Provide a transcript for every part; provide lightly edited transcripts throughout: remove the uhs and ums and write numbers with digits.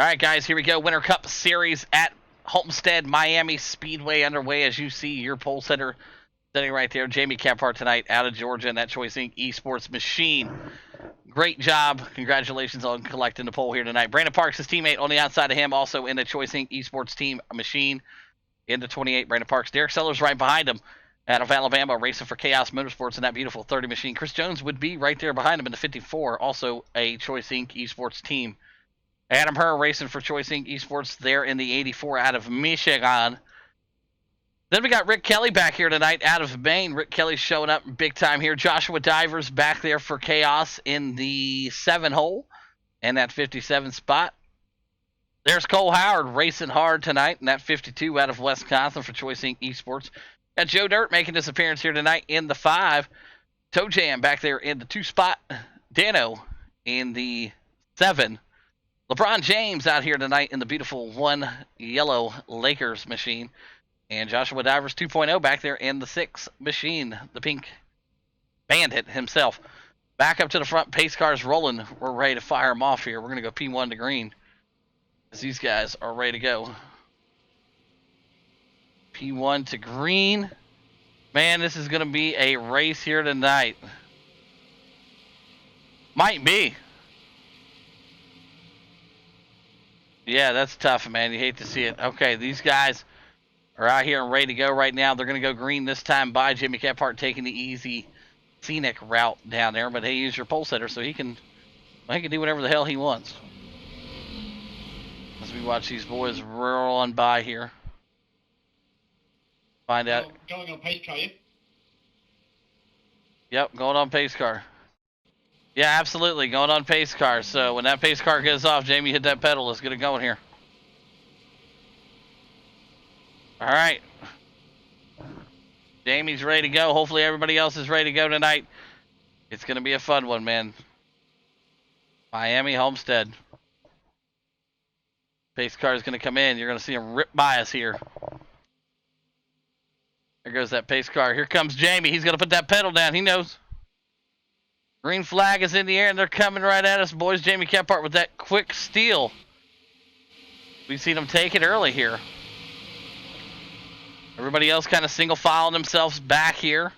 All right, guys, here we go. Winter Cup Series at Homestead, Miami Speedway underway. As you see, your pole setter sitting right there, Jamie Kephart tonight out of Georgia in that Choice Inc. Esports machine. Great job. Congratulations on collecting the pole here tonight. Brandon Parks, his teammate on the outside of him, also in the Choice Inc. Esports team machine. Into 28, Brandon Parks. Derek Sellers right behind him out of Alabama, racing for Chaos Motorsports in that beautiful 30 machine. Chris Jones would be right there behind him in the 54, also a Choice Inc. Esports team. Adam Herr racing for Choice Inc. Esports there in the 84 out of Michigan. Then we got Rick Kelly back here tonight out of Maine. Rick Kelly showing up big time here. Joshua Divers back there for Chaos in the 7 hole and that 57 spot. There's Cole Howard racing hard tonight in that 52 out of Wisconsin for Choice Inc. Esports. Got Joe Dirt making his appearance here tonight in the 5. Toe Jam back there in the 2 spot. Dano in the 7. LeBron James out here tonight in the beautiful 1 yellow Lakers machine. And Joshua Divers 2.0 back there in the 6 machine, the pink bandit himself. Back up to the front, pace cars rolling. We're ready to fire them off here. We're going to go P1 to green as these guys are ready to go. P1 to green. Man, this is going to be a race here tonight. Might be. Yeah, that's tough, man. You hate to see it. Okay, these guys are out here and ready to go right now. They're going to go green this time by Jimmy Kephart, taking the easy, scenic route down there. But hey, he's your pole setter, so he can do whatever the hell he wants. As we watch these boys roll on by here. Find out. Going on pace car, you? Yep, going on pace car. Yeah, absolutely. Going on pace car. So when that pace car goes off, Jamie, hit that pedal. Let's get it going here. All right. Jamie's ready to go. Hopefully everybody else is ready to go tonight. It's going to be a fun one, man. Miami Homestead. Pace car is going to come in. You're going to see him rip by us here. There goes that pace car. Here comes Jamie. He's going to put that pedal down. He knows. Green flag is in the air, and they're coming right at us, boys. Jamie Kephart with that quick steal. We've seen him take it early here. Everybody else kind of single filing themselves back here.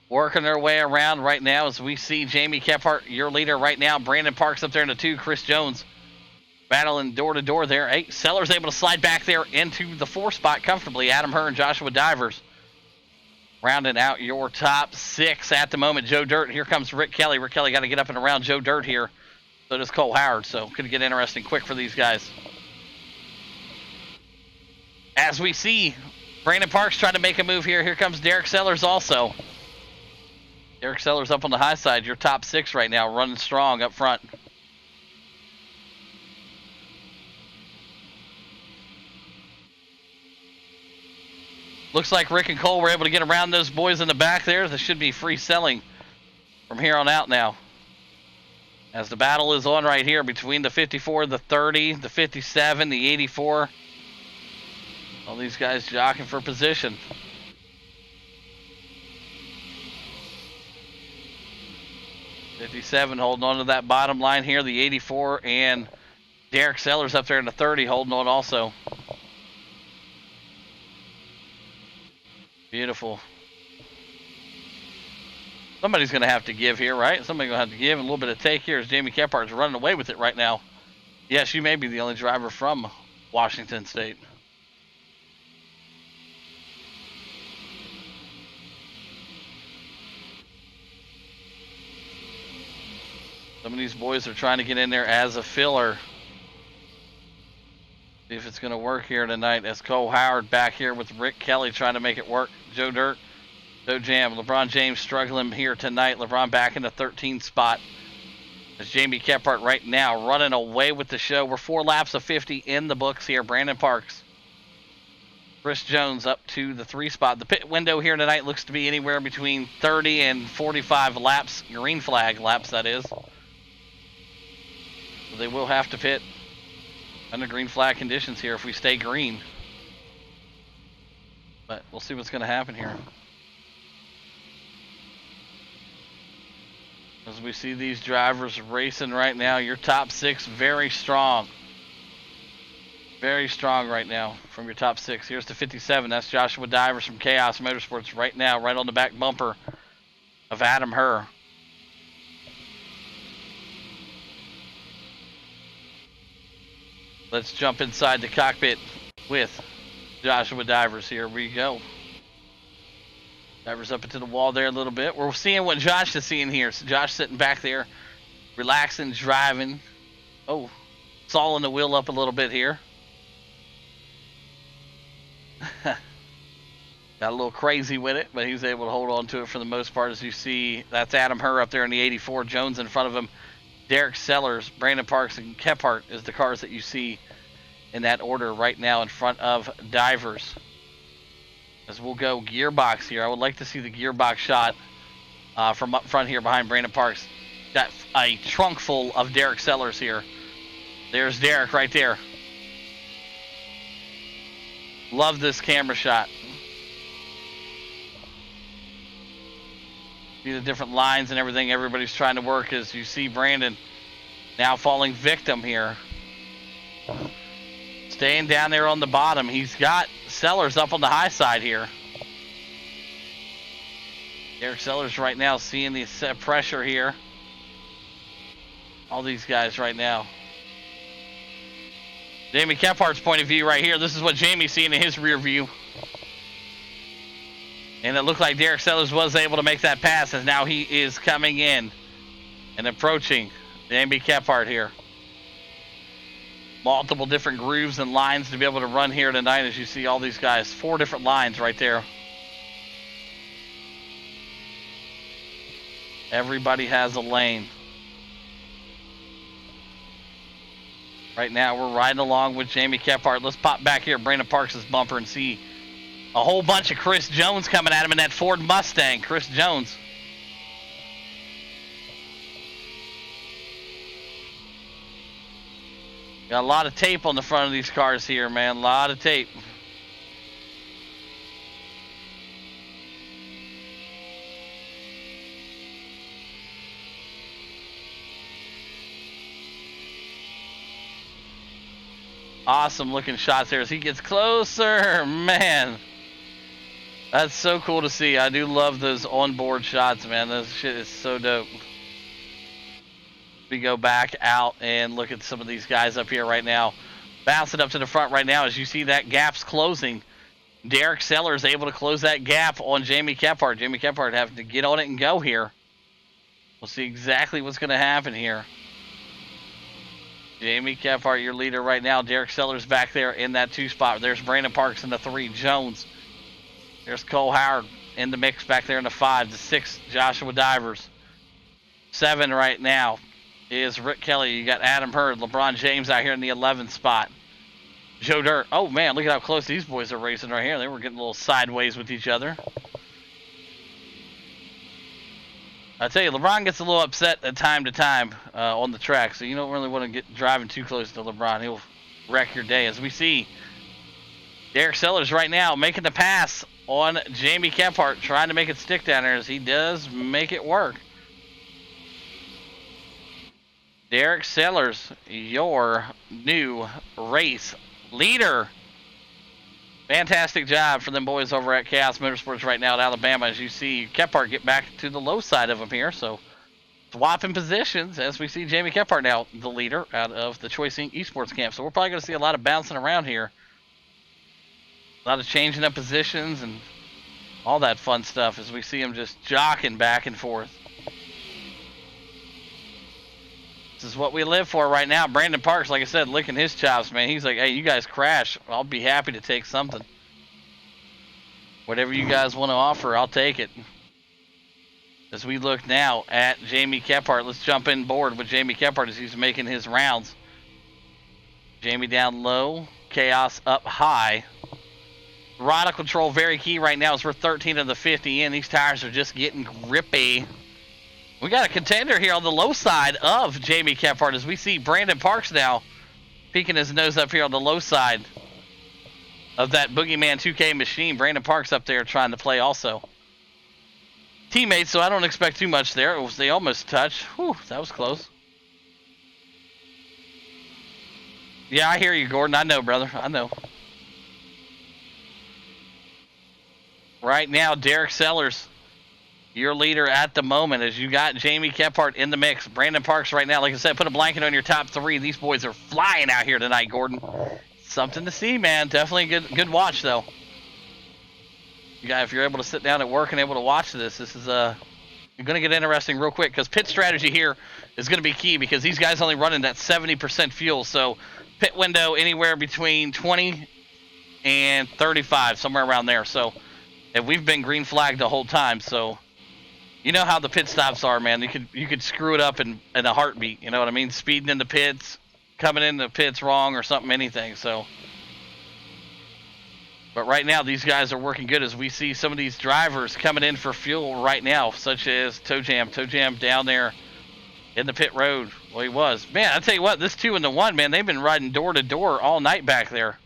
Working their way around right now as we see Jamie Kephart, your leader right now. Brandon Parks up there in the 2. Chris Jones battling door to door there. Hey, Sellers able to slide back there into the 4 spot comfortably. Adam Herr and Joshua Divers rounding out your top 6 at the moment. Joe Dirt. Here comes Rick Kelly. Rick Kelly got to get up and around Joe Dirt here. So does Cole Howard. So could get interesting quick for these guys. As we see Brandon Parks trying to make a move here. Here comes Derek Sellers also. Derek Sellers up on the high side. Your top 6 right now, running strong up front. Looks like Rick and Cole were able to get around those boys in the back there. This should be free selling from here on out now. As the battle is on right here between the 54, the 30, the 57, the 84. All these guys jockeying for position. '57 holding on to that bottom line here. The 84 and Derek Sellers up there in the 30 holding on also. Beautiful. Somebody's going to have to give here, right? Somebody's going to have to give. A little bit of take here as Jamie Kephart's running away with it right now. Yes, you may be the only driver from Washington State. Some of these boys are trying to get in there as a filler. See if it's going to work here tonight as Cole Howard back here with Rick Kelly trying to make it work. Joe Dirt, Joe Jam, LeBron James struggling here tonight. LeBron back in the 13th spot. As Jamie Kephart right now running away with the show. We're 4 laps of 50 in the books here. Brandon Parks. Chris Jones up to the 3 spot. The pit window here tonight looks to be anywhere between 30 and 45 laps. Green flag laps, that is. So they will have to pit under green flag conditions here if we stay green. But we'll see what's going to happen here. As we see these drivers racing right now, your top 6 very strong. Very strong right now from your top 6. Here's the 57. That's Joshua Divers from Chaos Motorsports right now, right on the back bumper of Adam Herr. Let's jump inside the cockpit with Joshua Divers. Here we go. Divers up into the wall there a little bit. We're seeing what Josh is seeing here. So Josh sitting back there, relaxing, driving. Oh, sawing the wheel up a little bit here. Got a little crazy with it, but he's able to hold on to it for the most part. As you see, that's Adam Herr up there in the 84. Jones in front of him. Derek Sellers, Brandon Parks, and Kephart is the cars that you see in that order right now in front of Divers. As we'll go gearbox here. I would like to see the gearbox shot from up front here behind Brandon Parks. Got a trunk full of Derek Sellers here. There's Derek right there. Love this camera shot. See the different lines and everything everybody's trying to work as you see Brandon now falling victim here. Staying down there on the bottom. He's got Sellers up on the high side here. Derek Sellers right now seeing the pressure here. All these guys right now. Jamie Kephart's point of view right here. This is what Jamie's seeing in his rear view. And it looked like Derek Sellers was able to make that pass as now he is coming in and approaching Jamie Kephart here. Multiple different grooves and lines to be able to run here tonight as you see all these guys. 4 different lines right there. Everybody has a lane. Right now we're riding along with Jamie Kephart. Let's pop back here at Brandon Parks' bumper and see a whole bunch of Chris Jones coming at him in that Ford Mustang. Chris Jones. Got a lot of tape on the front of these cars here, man. A lot of tape. Awesome looking shots there as he gets closer, man. That's so cool to see. I do love those onboard shots, man. This shit is so dope. We go back out and look at some of these guys up here right now. Bouncing up to the front right now as you see that gap's closing. Derek Sellers able to close that gap on Jamie Kephart. Jamie Kephart having to get on it and go here. We'll see exactly what's going to happen here. Jamie Kephart, your leader right now. Derek Sellers back there in that 2 spot. There's Brandon Parks in the 3. Jones. There's Cole Howard in the mix back there in the 5. The 6, Joshua Divers. 7 right now is Rick Kelly. You got Adam Herr, LeBron James out here in the 11 spot. Joe Dirt. Oh, man, look at how close these boys are racing right here. They were getting a little sideways with each other. I tell you, LeBron gets a little upset at time to time on the track, so you don't really want to get driving too close to LeBron. He'll wreck your day. As we see Derek Sellers right now making the pass on Jamie Kephart, trying to make it stick down there as he does make it work. Derek Sellers, your new race leader. Fantastic job for them boys over at Chaos Motorsports right now at Alabama. As you see Kephart get back to the low side of him here. So swapping positions as we see Jamie Kephart now the leader out of the Choice Inc. Esports camp. So we're probably going to see a lot of bouncing around here. A lot of changing up positions and all that fun stuff as we see him just jockeying back and forth. This is what we live for right now. Brandon Parks, like I said, licking his chops, man. He's like, hey, you guys crash. I'll be happy to take something. Whatever you guys want to offer, I'll take it. As we look now at Jamie Kephart, let's jump in board with Jamie Kephart as he's making his rounds. Jamie down low, Chaos up high. Throttle control very key right now as we're 13 of the 50 in. These tires are just getting grippy. We got a contender here on the low side of Jamie Kephart as we see Brandon Parks now peeking his nose up here on the low side of that Boogeyman 2K machine. Brandon Parks up there trying to play also. Teammates, so I don't expect too much there. They almost touched. Whew, that was close. Yeah, I hear you, Gordon. I know, brother. I know. Right now, Derek Sellers, your leader at the moment, as you got Jamie Kephart in the mix. Brandon Parks right now, like I said, put a blanket on your top three. These boys are flying out here tonight, Gordon. Something to see, man. Definitely a good watch, though. You guys, if you're able to sit down at work and able to watch this, this is going to get interesting real quick, because pit strategy here is going to be key, because these guys only running that 70% fuel. So pit window anywhere between 20 and 35, somewhere around there. So and we've been green flagged the whole time, so you know how the pit stops are, man. You could screw it up in a heartbeat. You know what I mean? Speeding in the pits, coming in the pits wrong or something, anything. So, but right now these guys are working good, as we see some of these drivers coming in for fuel right now, such as Toe Jam down there in the pit road. Well, he was, man. I tell you what, this 2 and the 1, man, they've been riding door to door all night back there.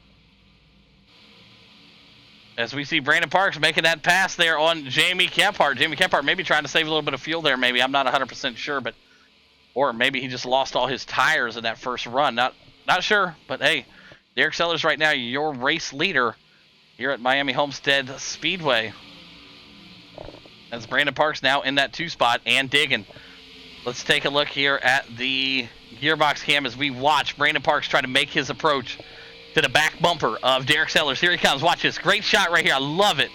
As we see Brandon Parks making that pass there on Jamie Kephart. Jamie Kephart maybe trying to save a little bit of fuel there, maybe. I'm not 100% sure, but or maybe he just lost all his tires in that first run. Not sure, but hey, Derek Sellers right now, your race leader here at Miami Homestead Speedway. As Brandon Parks now in that 2 spot and digging. Let's take a look here at the gearbox cam as we watch Brandon Parks try to make his approach to the back bumper of Derek Sellers. Here he comes. Watch this. Great shot right here. I love it.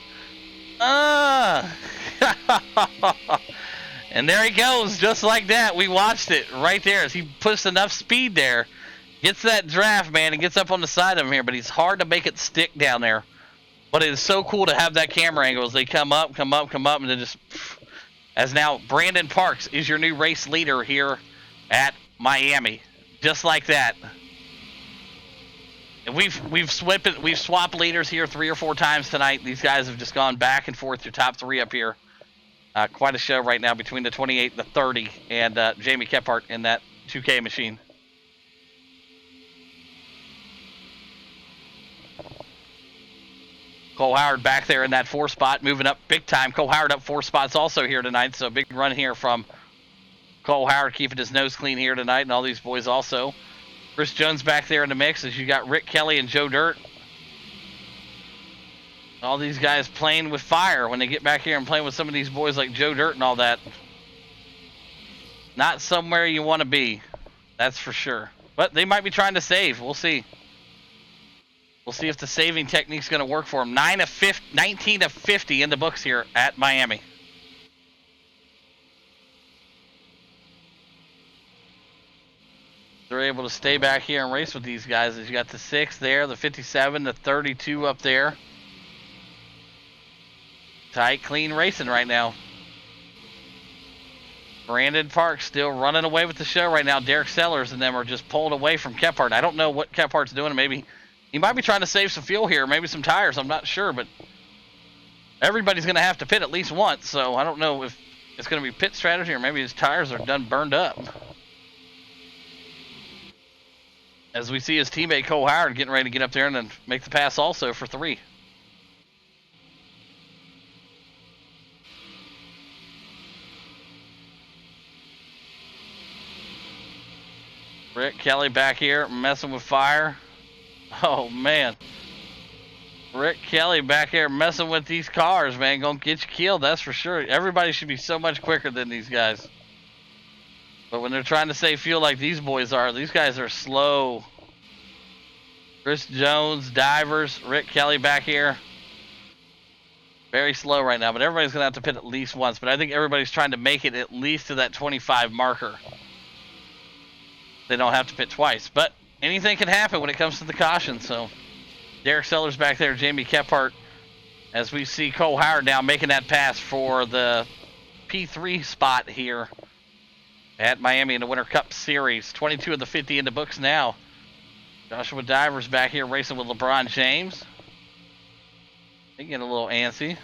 And there he goes, just like that. We watched it right there as he puts enough speed there. Gets that draft, man, and gets up on the side of him here, but he's hard to make it stick down there. But it is so cool to have that camera angle as they come up, and then just... As now Brandon Parks is your new race leader here at Miami. Just like that. And we've swapped leaders here 3 or 4 times tonight. These guys have just gone back and forth. Your top 3 up here. Quite a show right now between the 28 and the 30, and Jamie Kephart in that 2K machine. Cole Howard back there in that 4 spot, moving up big time. Cole Howard up 4 spots also here tonight, so big run here from Cole Howard, keeping his nose clean here tonight, and all these boys also. Chris Jones back there in the mix, as you got Rick Kelly and Joe Dirt. All these guys playing with fire when they get back here and playing with some of these boys like Joe Dirt and all that. Not somewhere you want to be, that's for sure. But they might be trying to save. We'll see. We'll see if the saving technique's going to work for them. 19 of 50 in the books here at Miami. They're able to stay back here and race with these guys. As you got the 6 there, the 57, the 32 up there. Tight, clean racing right now. Brandon Parks still running away with the show right now. Derek Sellers and them are just pulled away from Kephart. I don't know what Kephart's doing. Maybe he might be trying to save some fuel here, maybe some tires. I'm not sure, but everybody's going to have to pit at least once. So I don't know if it's going to be pit strategy or maybe his tires are done burned up. As we see his teammate Cole Howard getting ready to get up there and then make the pass also for 3. Rick Kelly back here messing with fire. Oh, man. Rick Kelly back here messing with these cars, man. Gonna get you killed, that's for sure. Everybody should be so much quicker than these guys. But when they're trying to save fuel like these boys are, these guys are slow. Chris Jones, Divers, Rick Kelly back here. Very slow right now, but everybody's going to have to pit at least once. But I think everybody's trying to make it at least to that 25 marker. They don't have to pit twice. But anything can happen when it comes to the caution. So Derek Sellers back there, Jamie Kephart, as we see Cole Howard now making that pass for the P3 spot here at Miami in the Winter Cup Series. 22 of the 50 in the books now. Joshua Divers back here racing with LeBron James. They get a little antsy.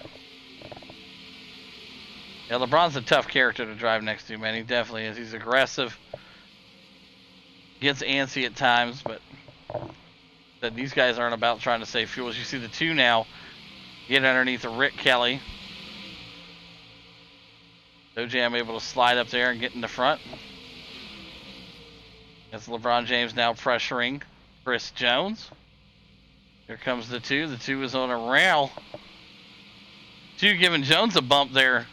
Yeah, LeBron's a tough character to drive next to, man. He definitely is. He's aggressive. Gets antsy at times, but these guys aren't about trying to save fuel. As you see the 2 now get underneath of Rick Kelly. Toe Jam able to slide up there and get in the front. That's LeBron James now pressuring. Chris Jones. Here comes the 2. The 2 is on a rail. 2 giving Jones a bump there.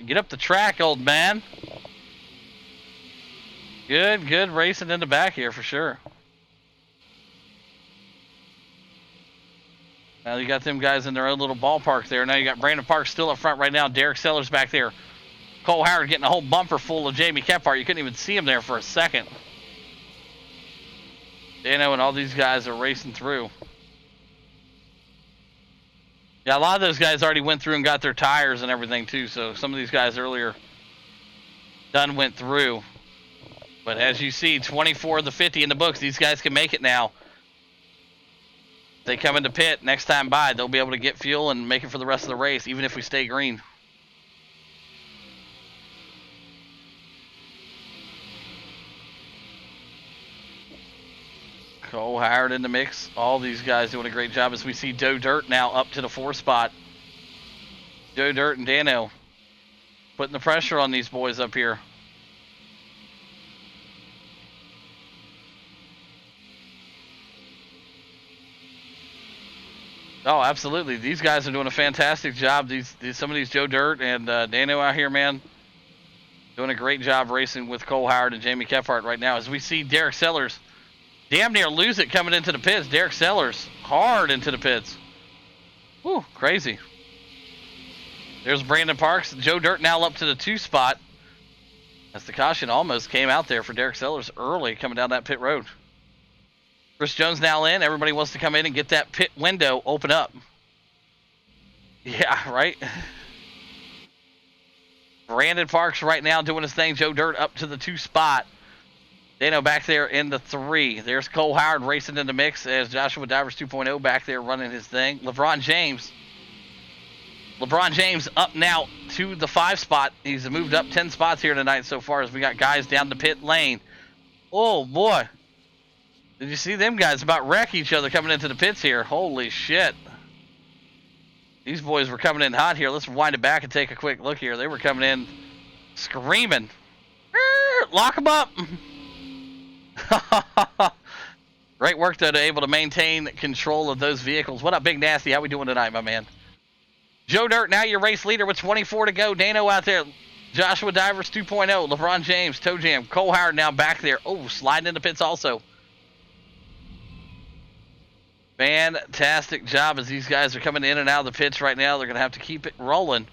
Get up the track, old man. Good racing in the back here for sure. Now you got them guys in their own little ballpark there. Now you got Brandon Parks still up front right now. Derek Sellers back there. Cole Howard getting a whole bumper full of Jamie Kephart. You couldn't even see him there for a second. Dano and all these guys are racing through. Yeah, a lot of those guys already went through and got their tires and everything too. So some of these guys earlier done went through. But as you see, 24 of the 50 in the books. These guys can make it now. They come into pit next time by, they'll be able to get fuel and make it for the rest of the race, even if we stay green. Cole Howard in the mix. All these guys doing a great job as we see Joe Dirt now up to the 4 spot. Joe Dirt and Dano putting the pressure on these boys up here. Oh, absolutely. These guys are doing a fantastic job. Some of these Joe Dirt and Dano out here, man, doing a great job racing with Cole Howard and Jamie Kephart right now. As we see Derek Sellers damn near lose it coming into the pits. Derek Sellers hard into the pits. Whew, crazy. There's Brandon Parks. Joe Dirt now up to the 2 spot. As the caution almost came out there for Derek Sellers early coming down that pit road. Chris Jones now in. Everybody wants to come in and get that pit window open up. Yeah, right? Brandon Parks right now doing his thing. Joe Dirt up to the 2 spot. Dano back there in the 3. There's Cole Howard racing in the mix as Joshua Divers 2.0 back there running his thing. LeBron James up now to the 5 spot. He's moved up 10 spots here tonight so far as we got guys down the pit lane. Oh, boy. Did you see them guys about wreck each other coming into the pits here? Holy shit. These boys were coming in hot here. Let's wind it back and take a quick look here. They were coming in screaming. Lock them up. Great work, though, to able to maintain control of those vehicles. What up, Big Nasty? How we doing tonight, my man? Joe Dirt, now your race leader with 24 to go. Dano out there. Joshua Divers 2.0. LeBron James, Toe Jam. Cole Howard now back there. Oh, sliding in the pits also. Fantastic job as these guys are coming in and out of the pits right now. They're going to have to keep it rolling.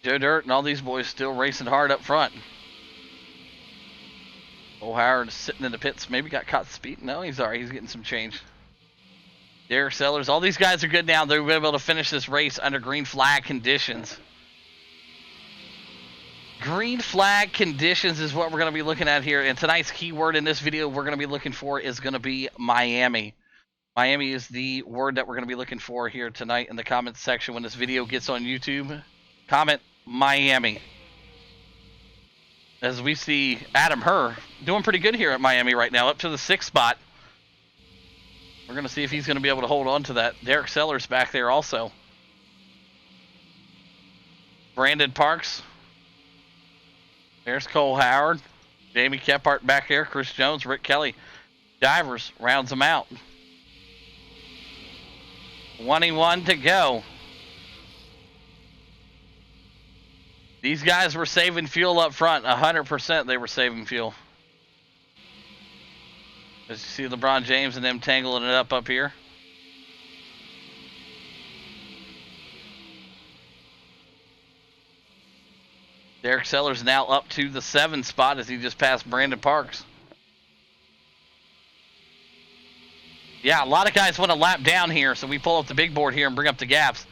Joe Dirt and all these boys still racing hard up front. Cole Howard is sitting in the pits. Maybe got caught speeding. No, he's alright. He's getting some change. Derek Sellers. All these guys are good now. They're able to finish this race under green flag conditions. Green flag conditions is what we're going to be looking at here. And tonight's keyword in this video we're going to be looking for is going to be Miami. Miami is the word that we're going to be looking for here tonight in the comments section when this video gets on YouTube. Comment Miami. As we see Adam Herr doing pretty good here at Miami right now, up to the 6th spot. We're going to see if he's going to be able to hold on to that. Derek Sellers back there also. Brandon Parks. There's Cole Howard. Jamie Kephart back there. Chris Jones, Rick Kelly. Divers rounds them out. 21 to go. These guys were saving fuel up front. 100% they were saving fuel. As you see LeBron James and them tangling it up here. Derek Sellers now up to the 7th spot as he just passed Brandon Parks. Yeah, a lot of guys want to lap down here, so we pull up the big board here and bring up the gaps.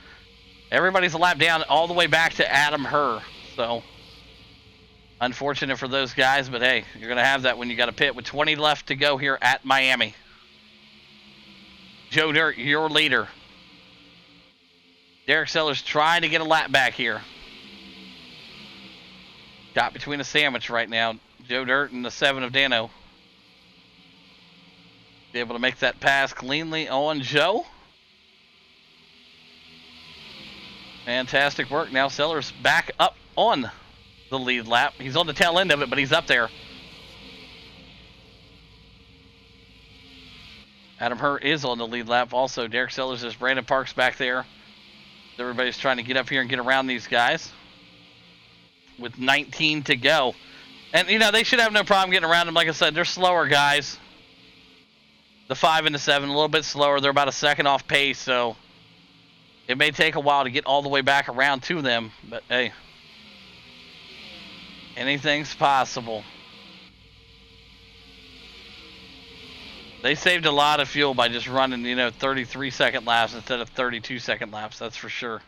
Everybody's a lap down all the way back to Adam Herr. So, unfortunate for those guys, but hey, you're going to have that when you got a pit with 20 left to go here at Miami. Joe Dirt, your leader. Derek Sellers trying to get a lap back here. Got between a sandwich right now. Joe Dirt and the 7 of Dano. Be able to make that pass cleanly on Joe. Fantastic work. Now Sellers back up on the lead lap. He's on the tail end of it, but he's up there. Adam Hurt is on the lead lap also. Derek Sellers is Brandon Parks back there. Everybody's trying to get up here and get around these guys with 19 to go. And, you know, they should have no problem getting around them. Like I said, they're slower guys. The 5 and the 7, a little bit slower. They're about a second off pace, so it may take a while to get all the way back around to them. But, hey, anything's possible. They saved a lot of fuel by just running, 33-second laps instead of 32-second laps. That's for sure.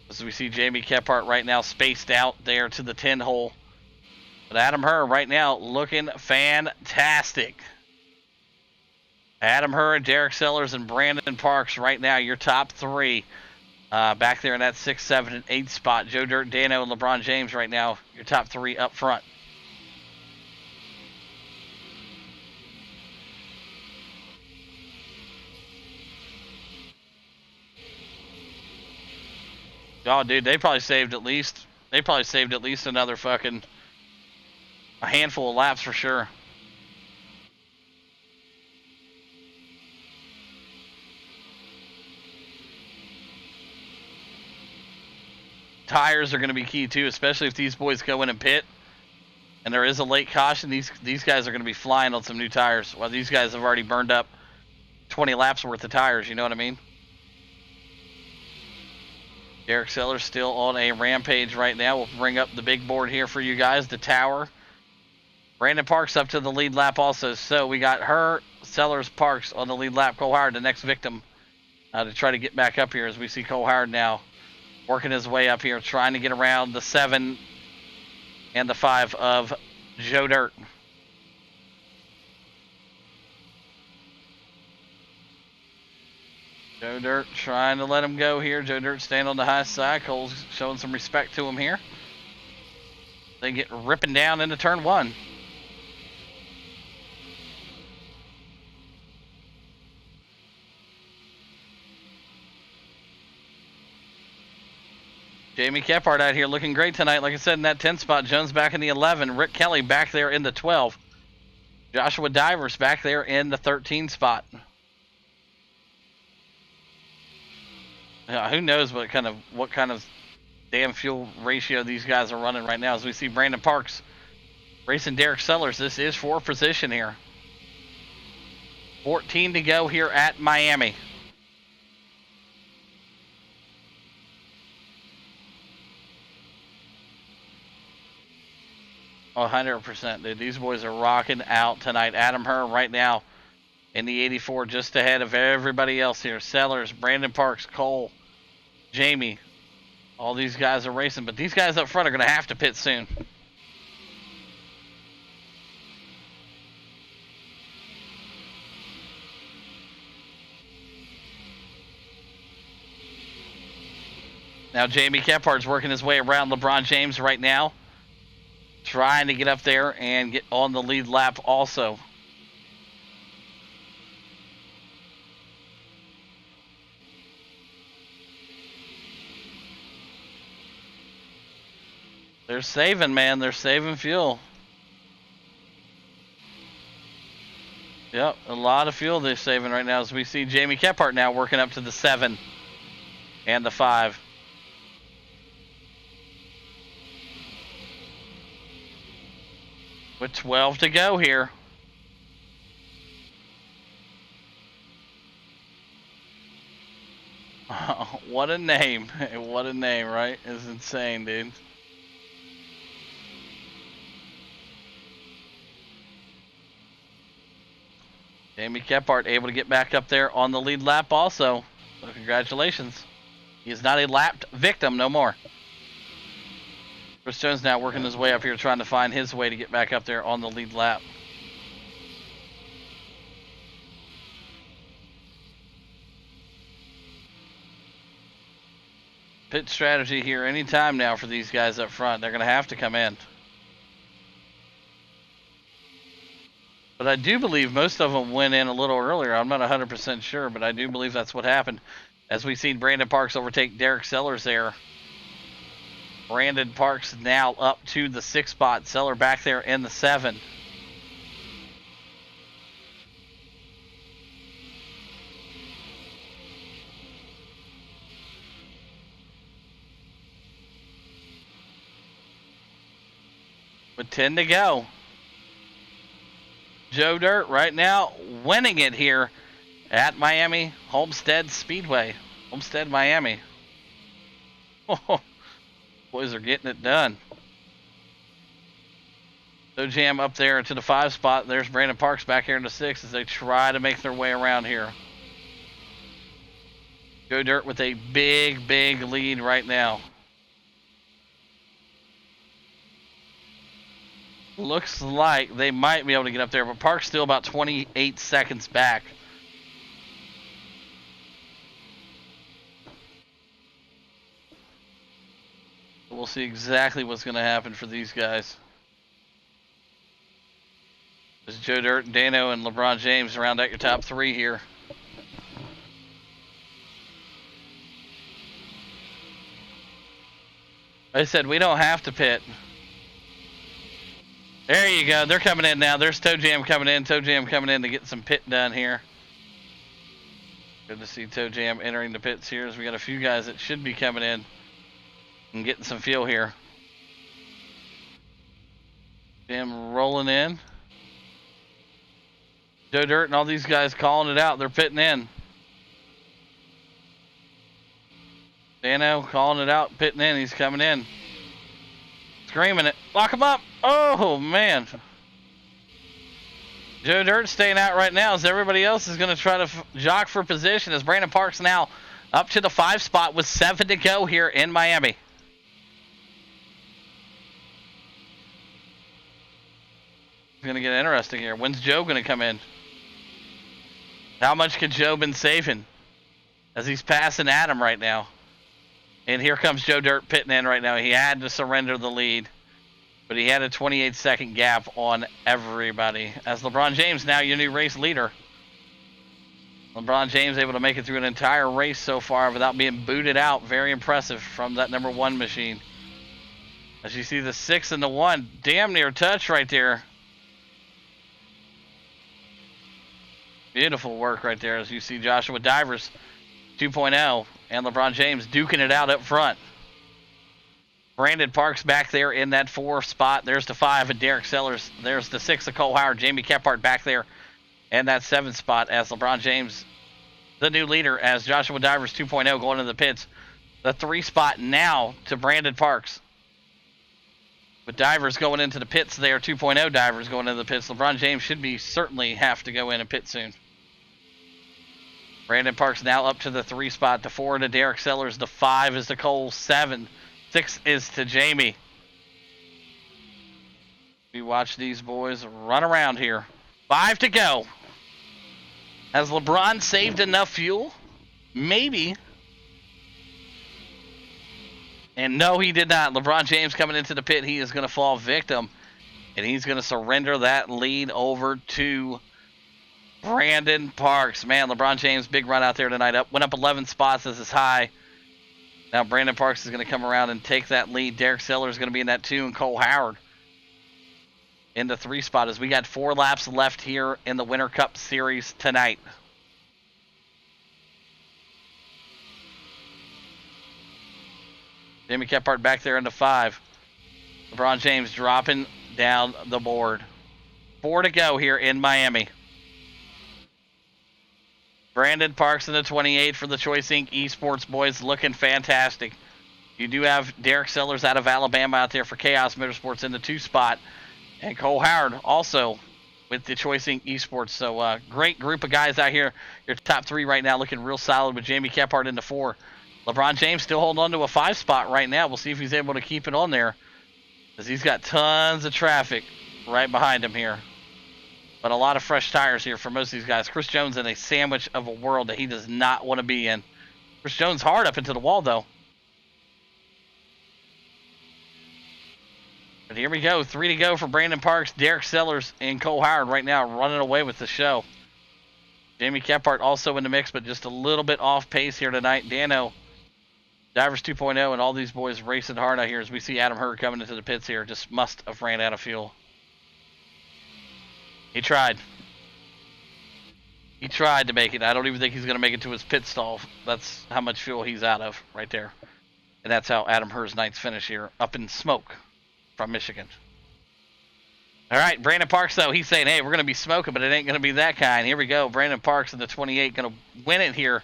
As we see Jamie Kephart right now spaced out there to the 10 hole. But Adam Herr right now looking fantastic. Adam Herr, Derek Sellers, and Brandon Parks right now, your top three. Back there in that 6, 7, and 8 spot. Joe Dirt, Dano, and LeBron James right now, your top three up front. Oh, dude, they probably saved at least another fucking a handful of laps for sure. Tires are going to be key too, especially if these boys go in and pit. And there is a late caution. These guys are going to be flying on some new tires. Well, these guys have already burned up 20 laps worth of tires. You know what I mean? Derek Sellers still on a rampage right now. We'll bring up the big board here for you guys, the tower. Brandon Parks up to the lead lap also. So we got her, Sellers, Parks on the lead lap. Cole Howard, the next victim, to try to get back up here as we see Cole Howard now working his way up here, trying to get around the 7 and the 5 of Joe Dirt. Joe Dirt trying to let him go here. Joe Dirt staying on the high side. Cole's showing some respect to him here. They get ripping down into turn 1. Jamie Kephart out here looking great tonight. Like I said, in that 10 spot. Jones back in the 11. Rick Kelly back there in the 12. Joshua Divers back there in the 13 spot. Who knows what kind of damn fuel ratio these guys are running right now. As we see Brandon Parks racing Derek Sellers. This is for position here. 14 to go here at Miami. Oh, 100%, dude. These boys are rocking out tonight. Adam Herr right now in the 84, just ahead of everybody else here. Sellers, Brandon Parks, Cole, Jamie. All these guys are racing, but these guys up front are going to have to pit soon. Now Jamie Kephart's working his way around LeBron James right now, trying to get up there and get on the lead lap also. They're saving, man. They're saving fuel. Yep, a lot of fuel they're saving right now as we see Jamie Kephart now working up to the 7 and the 5. With 12 to go here. Oh, what a name. What a name, right? It's insane, dude. Jamie Kephart able to get back up there on the lead lap also. So congratulations. He is not a lapped victim no more. Chris Jones now working his way up here, trying to find his way to get back up there on the lead lap. Pit strategy here anytime now for these guys up front. They're going to have to come in. But I do believe most of them went in a little earlier. I'm not 100% sure, but I do believe that's what happened. As we've seen Brandon Parks overtake Derek Sellers there. Brandon Parks now up to the 6 spot. Seller back there in the 7. With 10 to go. Joe Dirt right now winning it here at Miami Homestead Speedway. Homestead, Miami. Boys are getting it done. So Jam up there to the 5 spot. There's Brandon Parks back here in the 6 as they try to make their way around here. Joe Dirt with a big, big lead right now. Looks like they might be able to get up there, but Park's still about 28 seconds back. We'll see exactly what's going to happen for these guys. There's Joe Dirt, Dano, and LeBron James round out your top 3 here. I said we don't have to pit. There you go. They're coming in now. There's Toe Jam coming in. Toe Jam coming in to get some pit done here. Good to see Toe Jam entering the pits here as we got a few guys that should be coming in and getting some fuel here. Jam rolling in. Joe Dirt and all these guys calling it out. They're pitting in. Dano calling it out, pitting in. He's coming in. Screaming it. Lock him up. Oh, man. Joe Dirt staying out right now as everybody else is going to try to jock for position as Brandon Parks now up to the 5 spot with 7 to go here in Miami. It's going to get interesting here. When's Joe going to come in? How much could Joe been saving as he's passing Adam right now? And here comes Joe Dirt pitting in right now. He had to surrender the lead, but he had a 28-second gap on everybody. As LeBron James now your new race leader. LeBron James able to make it through an entire race so far without being booted out. Very impressive from that number 1 machine. As you see the 6 and the 1, damn near touch right there. Beautiful work right there as you see Joshua Divers 2.0 and LeBron James duking it out up front. Brandon Parks back there in that 4 spot. There's the 5 and Derek Sellers. There's the 6 of Cole Howard. Jamie Kephart back there in that 7 spot as LeBron James, the new leader, as Joshua Divers 2.0 going into the pits. The 3 spot now to Brandon Parks. With Divers going into the pits there, 2.0 Divers going into the pits. LeBron James should be certainly have to go in and pit soon. Brandon Parks now up to the 3 spot. The 4 to Derek Sellers. The 5 is to Cole. 6 is to Jamie. We watch these boys run around here. 5 to go. Has LeBron saved enough fuel? Maybe. And no, he did not. LeBron James coming into the pit. He is going to fall victim. And he's going to surrender that lead over to Brandon Parks. Man, LeBron James, big run out there tonight. Went up 11 spots as his high. Now Brandon Parks is going to come around and take that lead. Derek Sellers is going to be in that 2, and Cole Howard in the 3 spot as we got 4 laps left here in the Winter Cup Series tonight. Jamie Kephart back there in the 5. LeBron James dropping down the board. 4 to go here in Miami. Brandon Parks in the 28 for the Choice Inc. Esports boys, looking fantastic. You do have Derek Sellers out of Alabama out there for Chaos Motorsports in the 2 spot. And Cole Howard also with the Choice Inc. Esports. So great group of guys out here. Your top 3 right now looking real solid with Jamie Kephart in the 4. LeBron James still holding on to a 5 spot right now. We'll see if he's able to keep it on there, as he's got tons of traffic right behind him here. But a lot of fresh tires here for most of these guys. Chris Jones in a sandwich of a world that he does not want to be in. Chris Jones hard up into the wall, though. But here we go. 3 to go for Brandon Parks, Derek Sellers, and Cole Howard right now running away with the show. Jamie Kephart also in the mix, but just a little bit off pace here tonight. Dano Divers 2.0 and all these boys racing hard out here as we see Adam Hurd coming into the pits here. Just must have ran out of fuel. He tried. He tried to make it. I don't even think he's going to make it to his pit stall. That's how much fuel he's out of right there. And that's how Adam Hurd's night's finish here, up in smoke from Michigan. All right, Brandon Parks, though, he's saying, hey, we're going to be smoking, but it ain't going to be that kind. Here we go. Brandon Parks in the 28 going to win it here.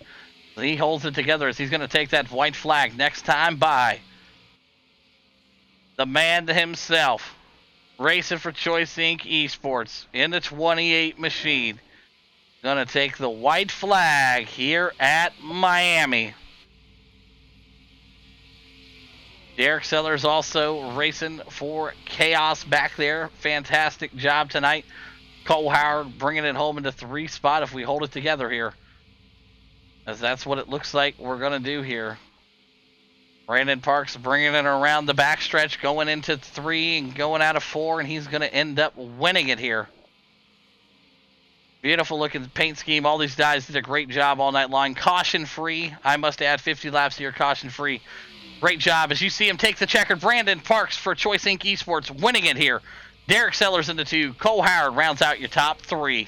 He holds it together as he's going to take that white flag next time by. The man himself, racing for Choice Inc. Esports in the 28 machine. Going to take the white flag here at Miami. Derek Sellers also racing for Chaos back there. Fantastic job tonight. Cole Howard bringing it home into 3 spot if we hold it together here. As that's what it looks like we're going to do here. Brandon Parks bringing it around the backstretch, going into 3 and going out of 4, and he's going to end up winning it here. Beautiful looking paint scheme. All these guys did a great job all night long. Caution free. I must add 50 laps here, caution free. Great job as you see him take the checkered. Brandon Parks for Choice Inc. Esports winning it here. Derek Sellers in the 2. Cole Howard rounds out your top 3.